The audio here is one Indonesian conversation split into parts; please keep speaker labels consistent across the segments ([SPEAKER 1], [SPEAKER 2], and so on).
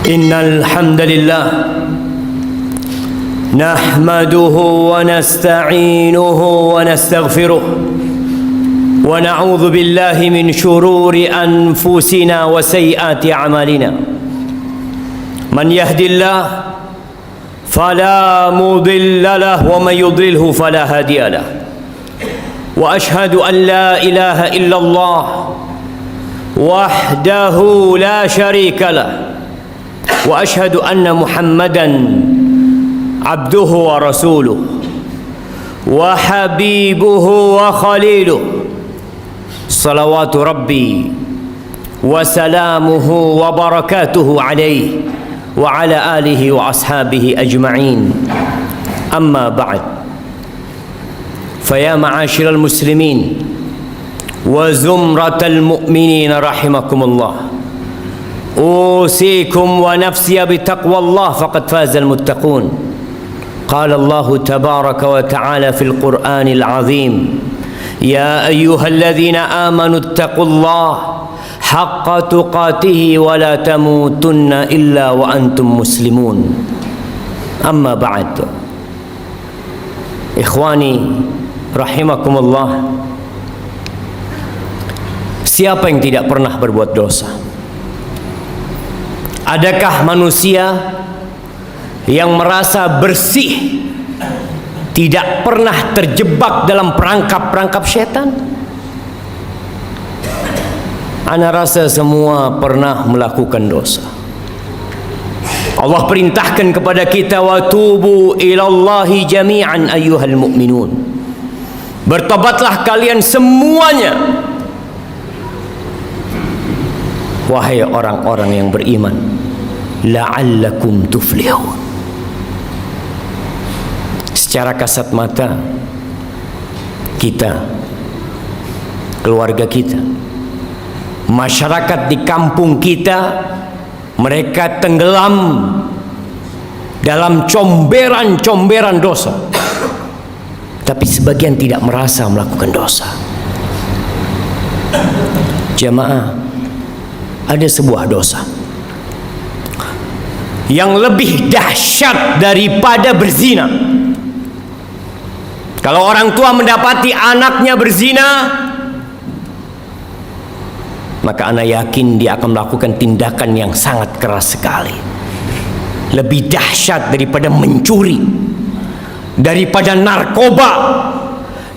[SPEAKER 1] إن الحمد لله نحمده ونستعينه ونستغفره ونعوذ بالله من شرور أنفسنا وسيئات أعمالنا من يهد الله فلا مضل له ومن يضلله فلا هادي له وأشهد أن لا إله إلا الله وحده لا شريك له وأشهد أن محمدًا عبده ورسوله وحبيبه وخليله صلوات ربي وسلامه وبركاته عليه وعلى آله وأصحابه أجمعين أما بعد فيا معاشر المسلمين وزمرة المؤمنين رحمكم الله أوصيكم ونفسي بتقوى الله فقد فاز المتقون قال الله تبارك وتعالى في القرآن العظيم يا أيها الذين آمنوا اتقوا الله حق تقاته ولا تموتن إلا وأنتم مسلمون أما بعد إخواني رحمكم الله. Siapa yang tidak pernah berbuat dosa? Adakah manusia yang merasa bersih, tidak pernah terjebak dalam perangkap-perangkap setan? Ana rasa semua pernah melakukan dosa. Allah perintahkan kepada kita, wa tubu ilallahi jami'an ayyuhal mu'minun. Bertobatlah kalian semuanya, wahai orang-orang yang beriman, la'allakum tuflihun. Secara kasat mata kita, keluarga kita, masyarakat di kampung kita, mereka tenggelam dalam comberan-comberan dosa, tapi sebagian tidak merasa melakukan dosa. Jamaah, ada sebuah dosa yang lebih dahsyat daripada berzina. Kalau orang tua mendapati anaknya berzina, maka anak yakin dia akan melakukan tindakan yang sangat keras sekali. Lebih dahsyat daripada mencuri, daripada narkoba,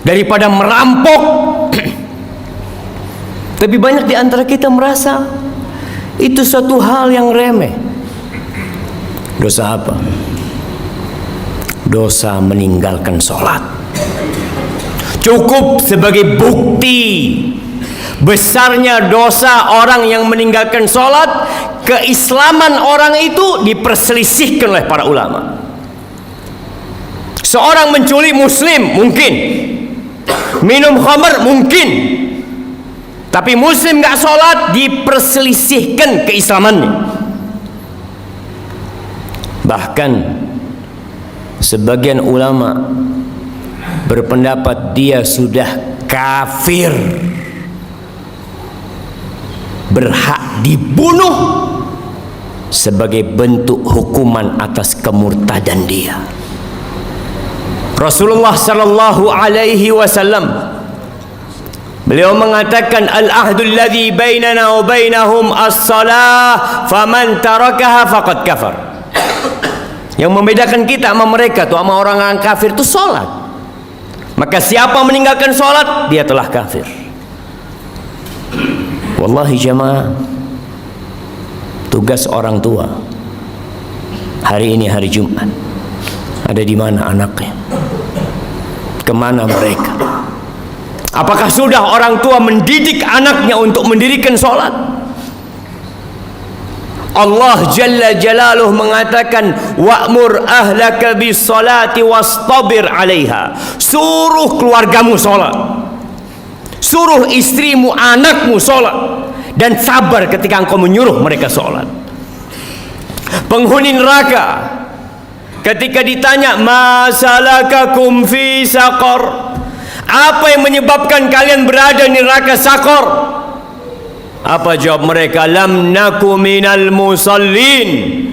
[SPEAKER 1] daripada merampok. Tapi banyak di antara kita merasa itu suatu hal yang remeh. Dosa apa? Dosa meninggalkan sholat. Cukup sebagai bukti besarnya dosa orang yang meninggalkan sholat, keislaman orang itu diperselisihkan oleh para ulama. Seorang menculik muslim mungkin, minum khamr mungkin, tapi muslim gak sholat, diperselisihkan keislamannya. Bahkan sebagian ulama berpendapat dia sudah kafir, berhak dibunuh sebagai bentuk hukuman atas kemurtadan dia. Rasulullah sallallahu alaihi wasallam, beliau mengatakan, al-ahdul ladzi bainana wa bainahum as-salah faman tarakaha faqad kafar. Yang membedakan kita sama mereka tuh, sama orang kafir itu salat. Maka siapa meninggalkan salat, dia telah kafir. Wallahi jamaah, tugas orang tua hari ini hari Jumat, ada di mana anaknya? Kemana mereka? Apakah sudah orang tua mendidik anaknya untuk mendirikan sholat? Allah Jalla Jalaluh mengatakan, wa'mur ahlaka bis salati wastabir 'alaiha. Suruh keluargamu sholat, suruh istrimu, anakmu sholat, dan sabar ketika engkau menyuruh mereka sholat. Penghuni neraka ketika ditanya, ma salakakum fi saqar, apa yang menyebabkan kalian berada di neraka Sakor? Apa jawab mereka? Lam naku minal musallin,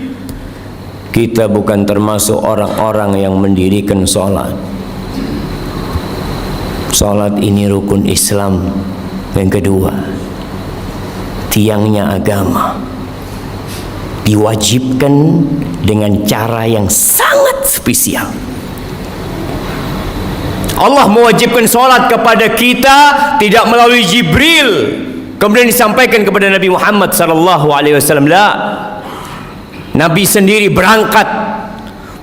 [SPEAKER 1] kita bukan termasuk orang-orang yang mendirikan sholat. Sholat ini rukun Islam yang kedua, tiangnya agama, diwajibkan dengan cara yang sangat spesial. Allah mewajibkan sholat kepada kita tidak melalui Jibril kemudian disampaikan kepada Nabi Muhammad SAW. Nabi sendiri berangkat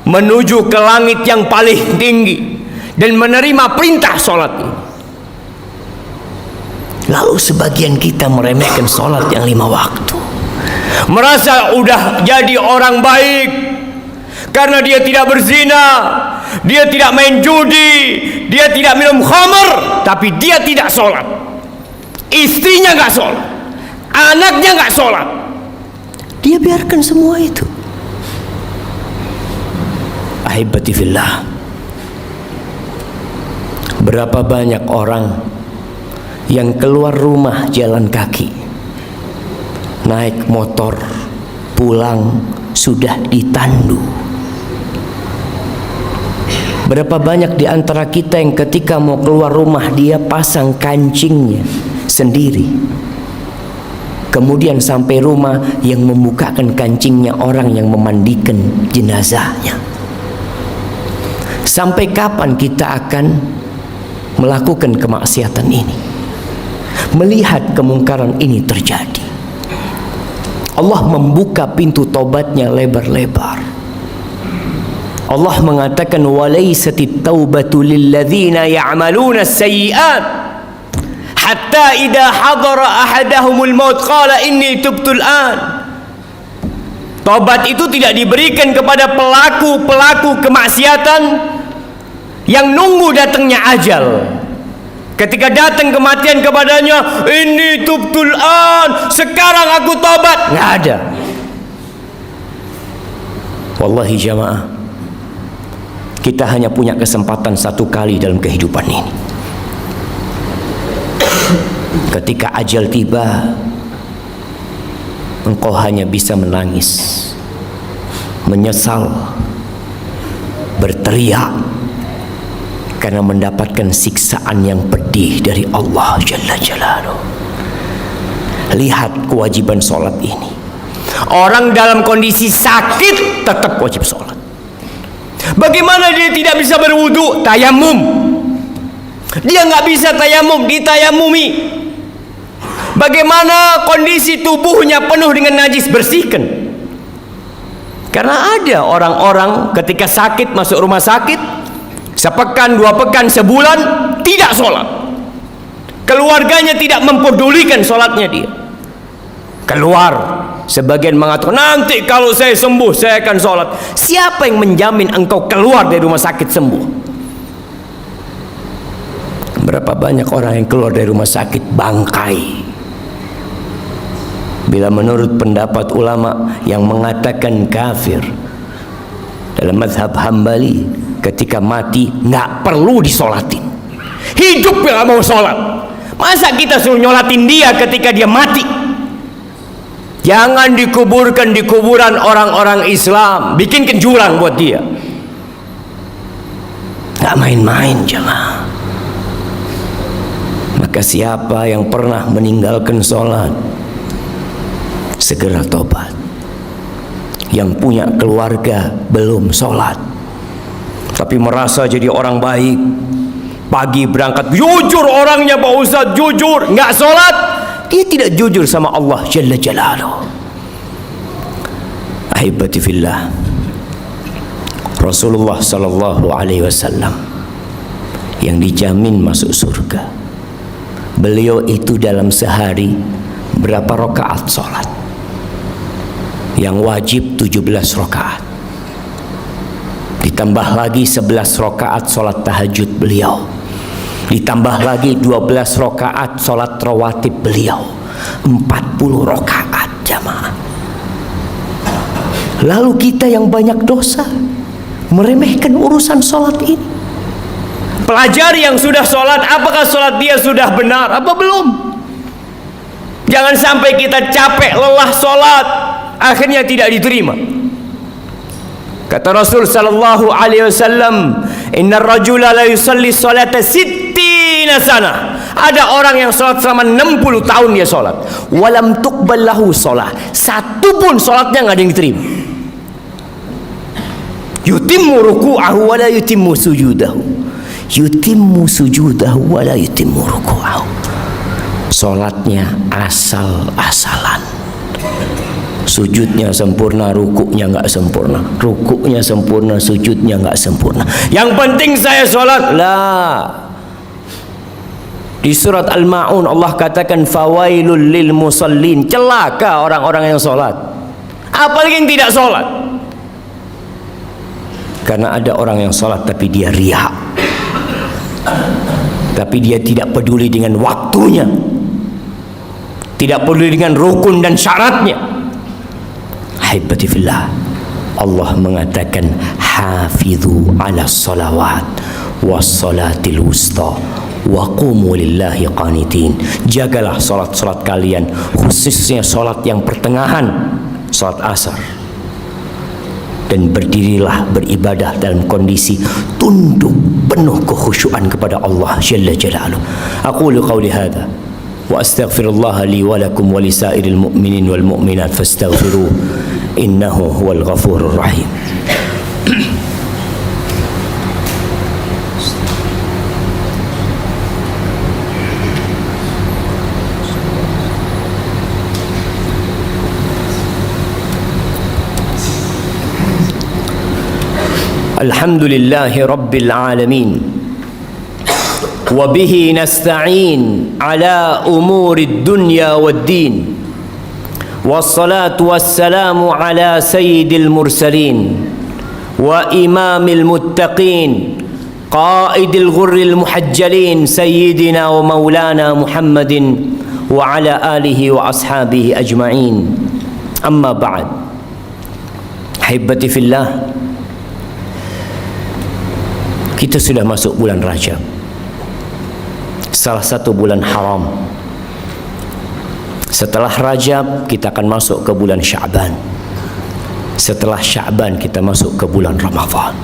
[SPEAKER 1] menuju ke langit yang paling tinggi dan menerima perintah sholat ini. Lalu sebagian kita meremehkan sholat yang 5 waktu, merasa udah jadi orang baik karena dia tidak berzina, dia tidak main judi, dia tidak minum khamr, tapi dia tidak sholat. Istrinya nggak sholat, anaknya nggak sholat, dia biarkan semua itu. Ahibati fillah, berapa banyak orang yang keluar rumah jalan kaki, naik motor, pulang sudah ditandu. Berapa banyak di antara kita yang ketika mau keluar rumah dia pasang kancingnya sendiri, kemudian sampai rumah yang membukakan kancingnya orang yang memandikan jenazahnya. Sampai kapan kita akan melakukan kemaksiatan ini, melihat kemungkaran ini terjadi? Allah membuka pintu taubatnya lebar-lebar. Allah mengatakan walaisatit taubatu lilladzina ya'maluna as-sayyi'at hatta idza hadara ahadahumul maut qala inni tubtul an. Taubat itu tidak diberikan kepada pelaku-pelaku kemaksiatan yang nunggu datangnya ajal. Ketika datang kematian kepadanya, ini tubtul an, sekarang aku tobat. Nggak ada. Wallahi jamaah, kita hanya punya kesempatan satu kali dalam kehidupan ini. Ketika ajal tiba, engkau hanya bisa menangis, menyesal, berteriak karena mendapatkan siksaan yang pedih dari Allah Jalla Jalaluhu. Lihat kewajiban sholat ini. Orang dalam kondisi sakit tetap wajib sholat. Bagaimana dia tidak bisa berwudu? Tayamum. Dia nggak bisa tayamum, ditayamumi. Bagaimana kondisi tubuhnya penuh dengan najis? Bersihkan. Karena ada orang-orang ketika sakit masuk rumah sakit, sepekan, 2 pekan, sebulan tidak sholat. Keluarganya tidak mempedulikan sholatnya dia. Keluar, sebagian mengatakan nanti kalau saya sembuh saya akan sholat. Siapa yang menjamin engkau keluar dari rumah sakit sembuh? Berapa banyak orang yang keluar dari rumah sakit bangkai. Bila menurut pendapat ulama yang mengatakan kafir dalam mazhab Hambali, ketika mati nggak perlu disolatin, hidup yang nggak mau sholat. Masa kita suruh nyolatin dia ketika dia mati? Jangan dikuburkan di kuburan orang-orang Islam, bikin jurang buat dia. Nggak main-main jemaah. Maka siapa yang pernah meninggalkan sholat, segera tobat. Yang punya keluarga belum sholat tapi merasa jadi orang baik, pagi berangkat jujur orangnya Pak Ustadz, jujur, nggak sholat, dia tidak jujur sama Allah Jalla Jalaluhu. Ahibati fillah, Rasulullah Sallallahu Alaihi Wasallam yang dijamin masuk surga, beliau itu dalam sehari berapa rakaat sholat? Yang wajib 17 rakaat, ditambah lagi 11 rakaat sholat tahajud beliau, ditambah lagi 12 rakaat sholat rawatib beliau, 40 rakaat jamaah. Lalu kita yang banyak dosa meremehkan urusan sholat ini. Pelajari yang sudah sholat, apakah sholat dia sudah benar apa belum? Jangan sampai kita capek lelah sholat akhirnya tidak diterima. Kata Rasul sallallahu alaihi wasallam, "Innar rajula la yusalli salata sittina sana." Ada orang yang salat selama 60 tahun dia salat. Walam tuqbal lahu shalah. Satu pun salatnya enggak ada yang diterima. Yutimmu ruku'ahu wa la yutimmu sujudahu. Yutimmu sujudahu wa la yutimmu ruku'ahu. Salatnya asal-asalan. Sujudnya sempurna, rukuknya enggak sempurna. Rukuknya sempurna, sujudnya enggak sempurna. Yang penting saya salat. Lah. Di surat Al-Ma'un Allah katakan fawailul lil musallin. Celaka orang-orang yang salat. Apalagi yang tidak salat. Karena ada orang yang salat tapi dia riya. Tapi dia tidak peduli dengan waktunya. Tidak peduli dengan rukun dan syaratnya. Haibati fillah, Allah mengatakan hafidhu ala salawat was salatil wusta wa qumu lillahi qanitin. Jagalah salat-salat kalian, khususnya salat yang pertengahan, salat asar. Dan berdirilah beribadah dalam kondisi tunduk penuh kekhusyuan kepada Allah Jalla Jalaluh. Aqulu qawli hadha wa astaghfirullah li wa lakum wa lisairil mu'minin wal mu'minat fastaghfiruh innahu huwal ghafurur rahim. Alhamdulillahi Rabbil Alamin Wabihi nasta'in ala umuri dunya wad din Wassalatu wassalamu ala sayyidil mursalin Wa imamil muttaqin Qaidil ghurril muhajjalin Sayyidina wa maulana Muhammadin Wa ala alihi wa ashabihi ajma'in Amma ba'd Hibbati fillah, kita sudah masuk bulan Rajab, salah satu bulan haram. Setelah Rajab kita akan masuk ke bulan Sya'ban. Setelah Sya'ban kita masuk ke bulan Ramadan.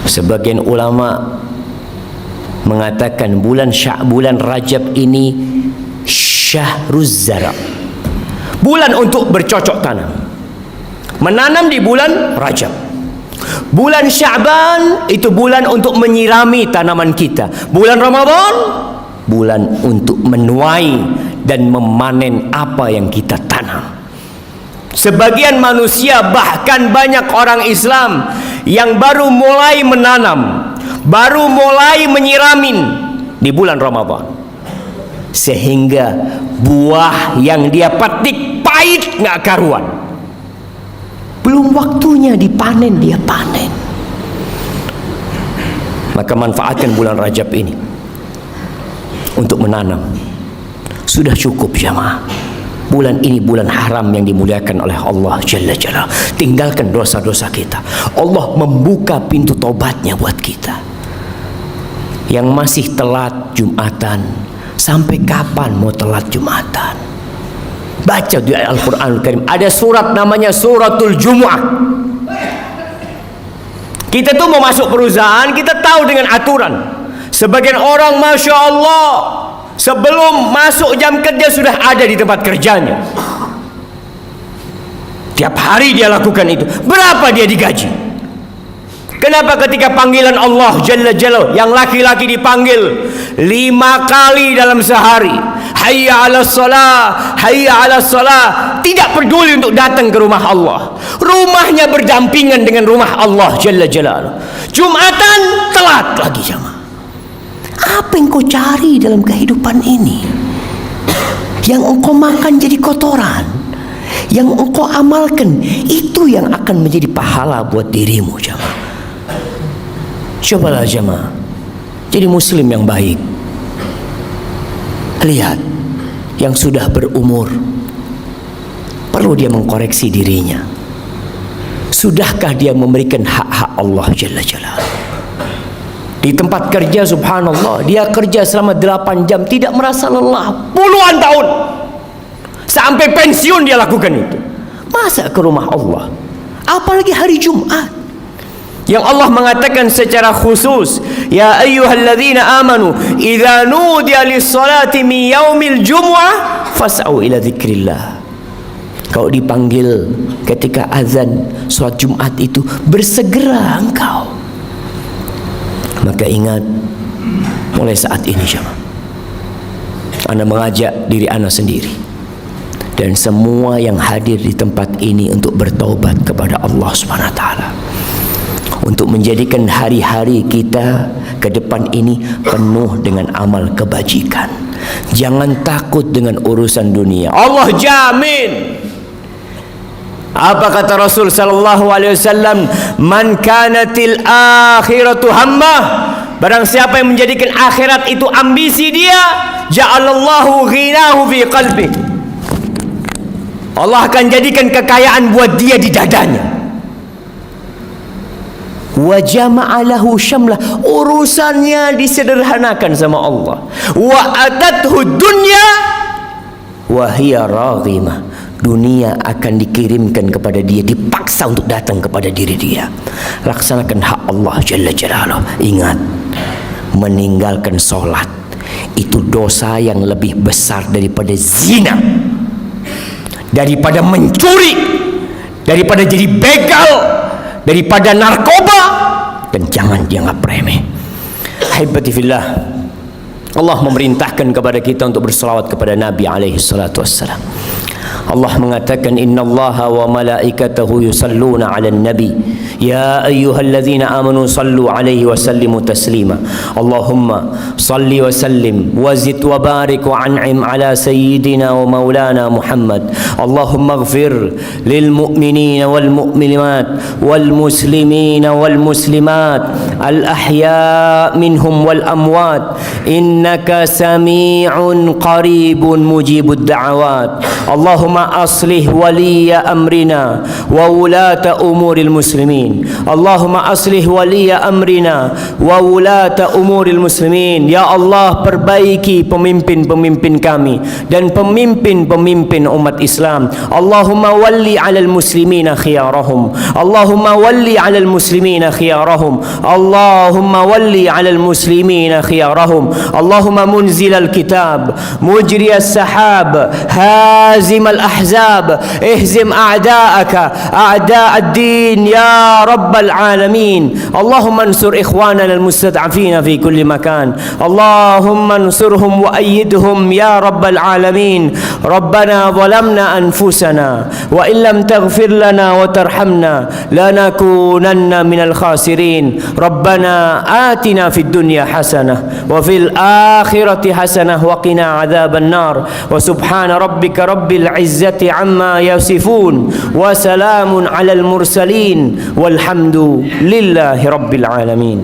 [SPEAKER 1] Sebagian ulama mengatakan bulan Rajab ini syahruz zara', bulan untuk bercocok tanam, menanam di bulan Rajab. Bulan Sya'ban itu bulan untuk menyirami tanaman kita. Bulan Ramadan bulan untuk menuai dan memanen apa yang kita tanam. Sebagian manusia, bahkan banyak orang Islam yang baru mulai menanam, baru mulai menyiramin di bulan Ramadan, sehingga buah yang dia petik pahit nggak karuan. Belum waktunya dipanen, dia panen. Maka manfaatkan bulan Rajab ini untuk menanam. Sudah cukup jamaah. Bulan ini bulan haram yang dimuliakan oleh Allah Jalla Jalla. Tinggalkan dosa-dosa kita. Allah membuka pintu taubatnya buat kita. Yang masih telat Jumatan, sampai kapan mau telat Jumatan? Baca di Al-Quranul Karim, ada surat namanya suratul Jumu'ah. Kita tuh mau masuk perusahaan, kita tahu dengan aturan. Sebagian orang Masya Allah sebelum masuk jam kerja sudah ada di tempat kerjanya. Tiap hari dia lakukan itu. Berapa dia digaji? Kenapa ketika panggilan Allah Jalla Jalla, yang laki-laki dipanggil 5 kali dalam sehari, hayya 'alas shalah, hayya 'alas shalah, tidak peduli untuk datang ke rumah Allah. Rumahnya berdampingan dengan rumah Allah Jalla Jalla. Jumatan telat lagi jamaah. Apa yang kau cari dalam kehidupan ini? Yang engkau makan jadi kotoran, yang engkau amalkan itu yang akan menjadi pahala buat dirimu jamaah. Cobalah jamaah jadi muslim yang baik. Lihat, yang sudah berumur perlu dia mengkoreksi dirinya. Sudahkah dia memberikan hak-hak Allah Jalla Jalla? Di tempat kerja subhanallah, dia kerja selama 8 jam tidak merasa lelah, puluhan tahun, sampai pensiun dia lakukan itu. Masa ke rumah Allah apalagi hari Jumat yang Allah mengatakan secara khusus, ya ayyuhalladzina amanu idza nudiya lis-salati min yaumil jumu'ah fas'au ila dzikrillah. Kau dipanggil ketika azan salat Jumat itu, bersegera engkau. Maka ingat, mulai saat ini jemaah, Anda mengajak diri Anda sendiri dan semua yang hadir di tempat ini untuk bertaubat kepada Allah Subhanahu wa taala, untuk menjadikan hari-hari kita ke depan ini penuh dengan amal kebajikan. Jangan takut dengan urusan dunia. Allah jamin. Apa kata Rasul sallallahu alaihi wasallam? Man kanatil akhiratu hammah, barang siapa yang menjadikan akhirat itu ambisi dia, ja'alallahu ghinahu fi qalbi. Allah akan jadikan kekayaan buat dia di dadanya. Wa jama'a lahu syamlah, urusannya disederhanakan sama Allah. Wa atathu dunya wa hiya raghimah, dunia akan dikirimkan kepada dia, dipaksa untuk datang kepada diri dia. Laksanakan hak Allah Jalla Jalaluh. Ingat, meninggalkan solat itu dosa yang lebih besar daripada zina, daripada mencuri, daripada jadi begal, daripada narkoba, dan jangan dianggap remeh. Haibati fillah, Allah memerintahkan kepada kita untuk berselawat kepada Nabi alaihi salatu wassalam. Allah mengatakan, innallaha wa malaikatahu yusalluna 'alan nabi ya ayyuhalladzina amanu sallu 'alaihi wa sallimu taslima. Allahumma salli wa sallim wa zid wa barik wa an'im 'ala sayyidina wa maulana Muhammad. Allahumma ighfir lil mu'minina wal mu'minat wal muslimina wal muslimat al ahya' minhum wal amwat innaka sami'un qaribun mujibud da'awat. Allahumma aslih waliya amrina wa wulata umuril muslimin. Allahumma aslih waliya amrina wa wulata umuril muslimin. Ya Allah, perbaiki pemimpin-pemimpin kami dan pemimpin-pemimpin umat Islam. Allahumma walli 'alal muslimina khiyarahum. Allahumma walli 'alal muslimina khiyarahum. Allahumma walli 'alal muslimina khiyarahum. Allahumma munzilal kitab, mujriyas sahab, hazimal ahzab, ihzim a'da'aka a'da' ad-din ya rabbal alamin. Allahumma ansur ikhwanana al-mustad'afina fi kulli makan. Allahumma ansurhum wa ayyidhum ya rabbal alamin. Rabbana zalamna anfusana wa in lam taghfir lana wa tarhamna lanakunanna minal khasirin. Rabbana atina fid dunya hasanah wa fil akhirati hasanah wa qina adzaban nar. Wa subhana rabbika rabbil izzati amma yasifun wa salamun alal mursalin walhamdu lillahi rabbil alamin.